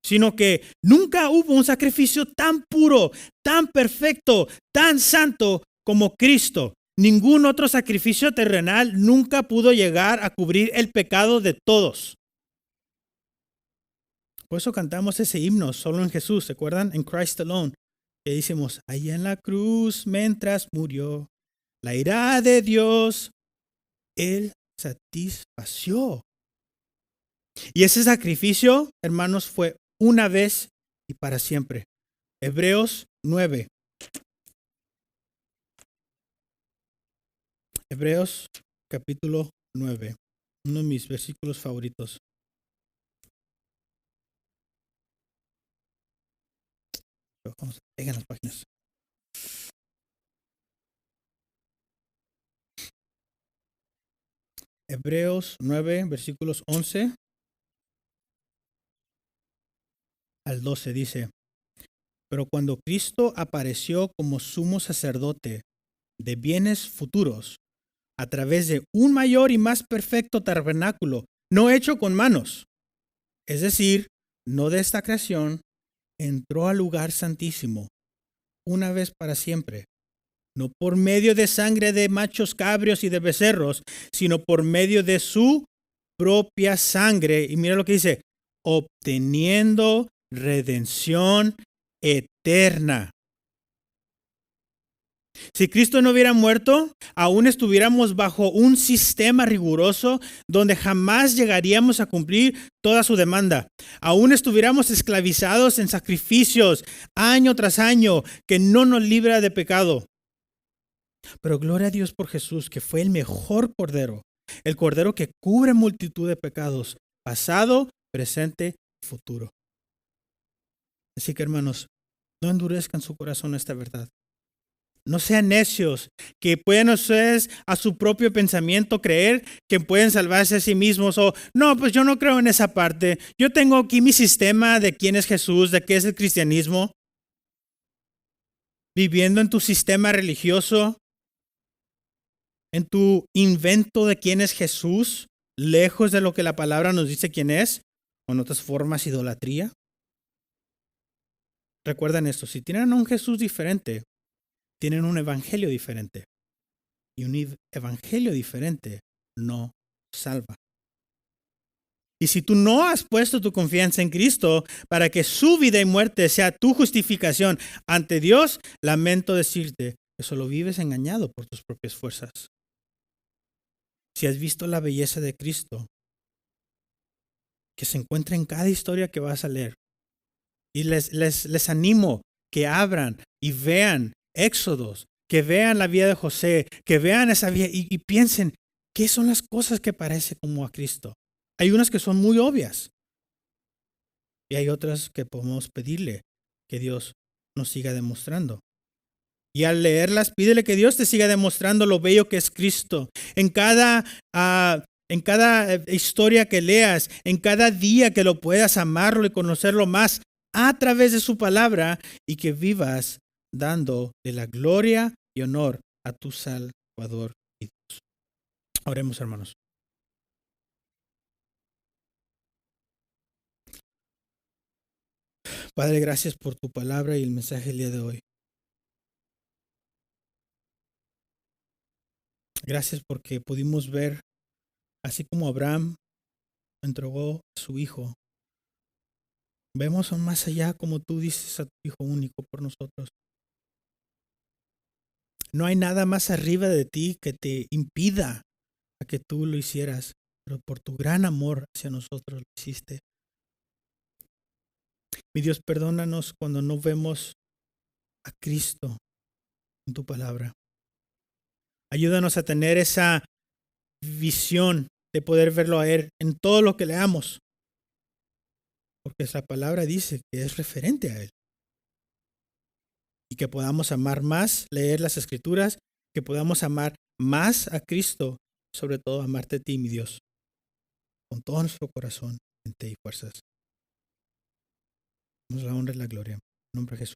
sino que nunca hubo un sacrificio tan puro, tan perfecto, tan santo como Cristo. Ningún otro sacrificio terrenal nunca pudo llegar a cubrir el pecado de todos. Por eso cantamos ese himno, solo en Jesús, ¿se acuerdan? En Christ Alone, que decimos, allá en la cruz mientras murió, la ira de Dios Él satisfació. Y ese sacrificio, hermanos, fue una vez y para siempre. Hebreos 9. Hebreos capítulo 9. Uno de mis versículos favoritos. Vamos a pegar las páginas. Hebreos 9, versículos 11 al 12 dice: Pero cuando Cristo apareció como sumo sacerdote de bienes futuros, a través de un mayor y más perfecto tabernáculo, no hecho con manos, es decir, no de esta creación, entró al lugar santísimo, una vez para siempre, no por medio de sangre de machos cabrios y de becerros, sino por medio de su propia sangre. Y mira lo que dice: obteniendo redención eterna. Si Cristo no hubiera muerto, aún estuviéramos bajo un sistema riguroso donde jamás llegaríamos a cumplir toda su demanda. Aún estuviéramos esclavizados en sacrificios año tras año que no nos libra de pecado. Pero gloria a Dios por Jesús, que fue el mejor cordero, el cordero que cubre multitud de pecados, pasado, presente y futuro. Así que, hermanos, no endurezcan su corazón a esta verdad. No sean necios, que pueden ustedes a su propio pensamiento creer que pueden salvarse a sí mismos. O, no, pues yo no creo en esa parte. Yo tengo aquí mi sistema de quién es Jesús, de qué es el cristianismo. Viviendo en tu sistema religioso, en tu invento de quién es Jesús, lejos de lo que la palabra nos dice quién es, o en otras formas, idolatría. Recuerden esto: si tienen a un Jesús diferente, tienen un evangelio diferente. Y un evangelio diferente no salva. Y si tú no has puesto tu confianza en Cristo para que su vida y muerte sea tu justificación ante Dios, lamento decirte que solo vives engañado por tus propias fuerzas. Si has visto la belleza de Cristo, que se encuentra en cada historia que vas a leer, y les animo que abran y vean Éxodos, que vean la vida de José, que vean esa vida y piensen, ¿qué son las cosas que parecen como a Cristo? Hay unas que son muy obvias y hay otras que podemos pedirle que Dios nos siga demostrando. Y al leerlas, pídele que Dios te siga demostrando lo bello que es Cristo. En cada historia que leas, en cada día que lo puedas amarlo y conocerlo más a través de su palabra, y que vivas dando de la gloria y honor a tu Salvador y Dios. Oremos, hermanos. Padre, gracias por tu palabra y el mensaje del día de hoy. Gracias porque pudimos ver, así como Abraham entregó a su hijo, vemos aún más allá como tú dices a tu hijo único por nosotros. No hay nada más arriba de ti que te impida a que tú lo hicieras, pero por tu gran amor hacia nosotros lo hiciste. Mi Dios, perdónanos cuando no vemos a Cristo en tu palabra. Ayúdanos a tener esa visión de poder verlo a Él en todo lo que leamos, porque esa palabra dice que es referente a Él. Y que podamos amar más, leer las Escrituras, que podamos amar más a Cristo, sobre todo amarte a ti, mi Dios, con todo nuestro corazón, mente y fuerzas. Damos la honra y la gloria. En nombre de Jesús.